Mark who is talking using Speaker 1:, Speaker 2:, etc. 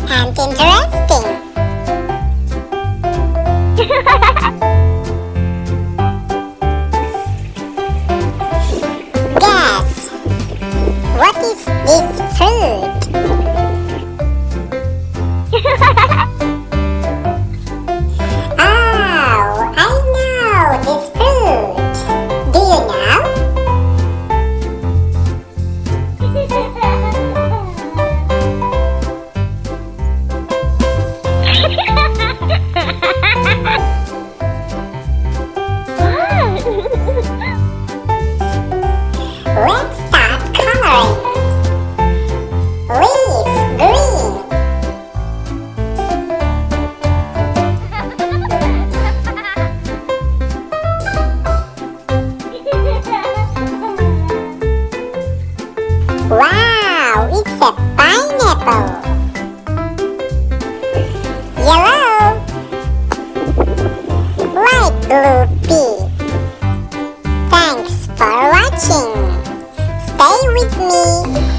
Speaker 1: and interesting. Guess, what is this fruit? Oh, I know this fruit. Do you know? Let's start coloring. Leaves green. Wow, it's a pineapple. Yellow. Light blue pea. Thanks for watching. Stay with me.